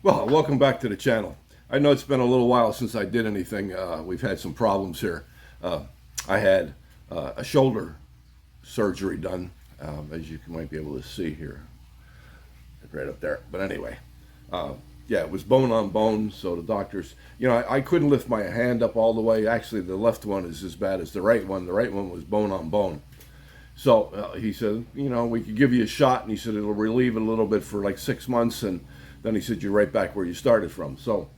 Well, welcome back to the channel. I know it's been a little while since I did anything. We've had some problems here. Uh, I had a shoulder surgery done, as you might be able to see here, right up there. But anyway, yeah, it was bone on bone. So the doctors, I couldn't lift my hand up all the way. Actually, the left one is as bad as the right one. The right one was bone on bone. So he said, we could give you a shot, and he said it'll relieve it a little bit for like 6 months, and then he said you're right back where you started from. So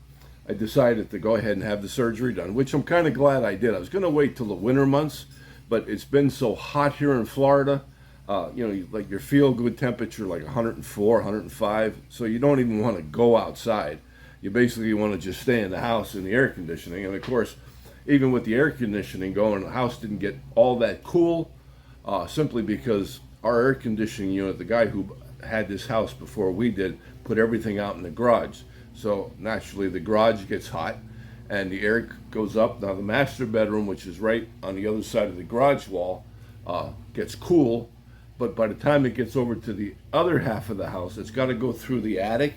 I decided to go ahead and have the surgery done, which I'm kind of glad I did. I was going to wait till the winter months, but it's been so hot here in Florida. Like your feel-good temperature, like 104, 105. So you don't even want to go outside. You basically want to just stay in the house in the air conditioning. And of course, even with the air conditioning going, the house didn't get all that cool. Simply because our air conditioning unit, the guy who had this house before we did, put everything out in the garage. So naturally the garage gets hot and the air goes up. Now the master bedroom, which is right on the other side of the garage wall, gets cool. But by the time it gets over to the other half of the house, it's got to go through the attic.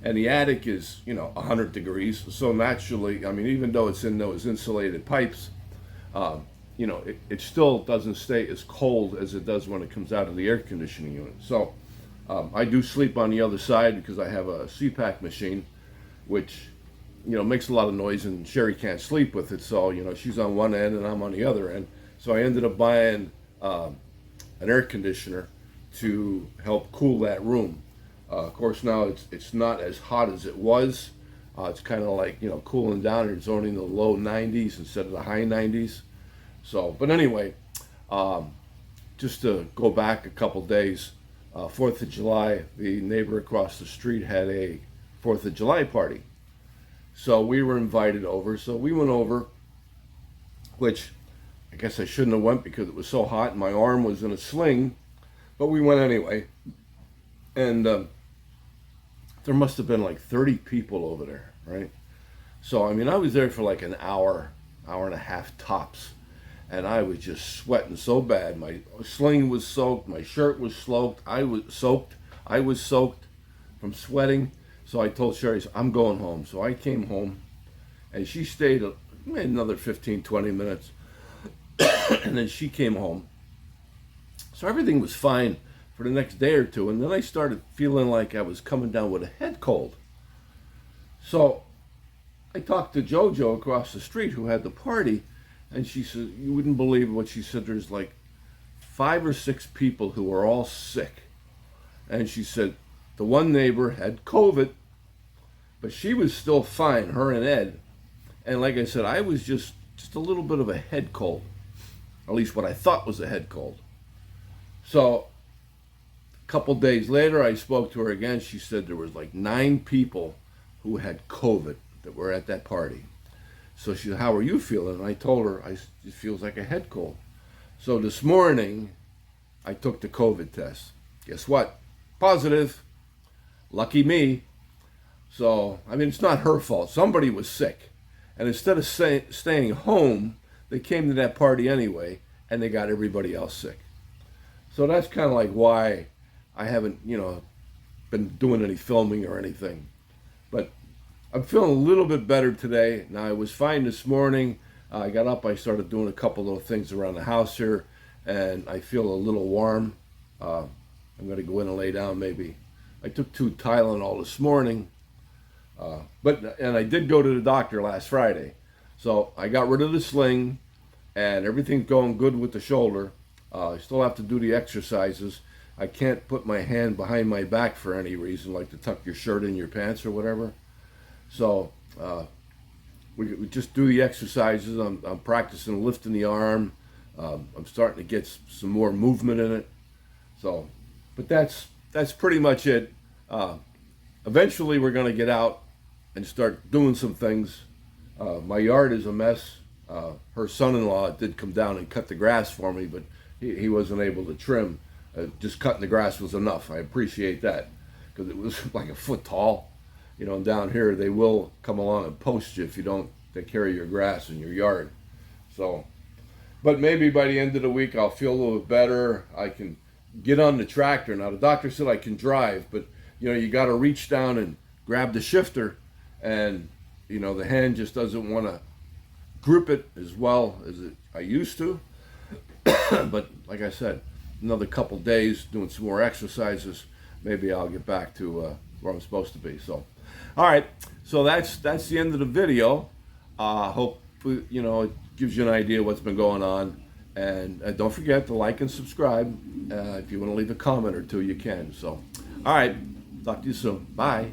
And the attic is, 100 degrees. So naturally, I mean, even though it's in those insulated pipes, it still doesn't stay as cold as it does when it comes out of the air conditioning unit. So I do sleep on the other side because I have a CPAP machine, which, makes a lot of noise, and Sherry can't sleep with it. So, she's on one end and I'm on the other end. So I ended up buying an air conditioner to help cool that room. Of course, now it's not as hot as it was. It's kind of like, cooling down. It's only in the low 90s instead of the high 90s. So, but anyway, just to go back a couple days, 4th of July, the neighbor across the street had a 4th of July party. So we were invited over. So we went over, which I guess I shouldn't have went because it was so hot and my arm was in a sling, but we went anyway. And there must have been like 30 people over there, right? So, I mean, I was there for like an hour, hour and a half tops. And I was just sweating so bad. My sling was soaked. My shirt was soaked. I was soaked from sweating. So I told Sherry, I'm going home. So I came home, and she stayed another 15, 20 minutes. And then she came home. So everything was fine for the next day or two. And then I started feeling like I was coming down with a head cold. So I talked to JoJo across the street who had the party. And she said, you wouldn't believe what she said. There's like 5 or 6 people who are all sick. And she said, the one neighbor had COVID, but she was still fine, her and Ed. And like I said, I was just a little bit of a head cold. At least what I thought was a head cold. So a couple days later, I spoke to her again. She said there was like 9 people who had COVID that were at that party. So she said, how are you feeling? And I told her, it feels like a head cold. So this morning, I took the COVID test. Guess what? Positive. Lucky me. So, I mean, it's not her fault. Somebody was sick. And instead of staying home, they came to that party anyway, and they got everybody else sick. So that's kind of like why I haven't, been doing any filming or anything. But I'm feeling a little bit better today. Now, I was fine this morning. I got up, I started doing a couple little things around the house here, and I feel a little warm. I'm going to go in and lay down maybe. I took 2 Tylenol this morning, and I did go to the doctor last Friday. So I got rid of the sling, and everything's going good with the shoulder. I still have to do the exercises. I can't put my hand behind my back for any reason, like to tuck your shirt in your pants or whatever. So we just do the exercises. I'm practicing lifting the arm. I'm starting to get some more movement in it. So, but that's pretty much it. Eventually, we're going to get out and start doing some things. My yard is a mess. Her son-in-law did come down and cut the grass for me, but he wasn't able to trim. Just cutting the grass was enough. I appreciate that because it was like a foot tall. Down here, they will come along and post you if you don't take care of your grass in your yard. So, but maybe by the end of the week, I'll feel a little bit better. I can get on the tractor. Now, the doctor said I can drive, but, you got to reach down and grab the shifter, and the hand just doesn't want to grip it as well as I used to. But like I said, another couple days doing some more exercises, maybe I'll get back to where I'm supposed to be. So, all right, so that's the end of the video. Hope it gives you an idea what's been going on, and don't forget to like and subscribe. If you want to leave a comment or two, you can. So, all right, talk to you soon. Bye.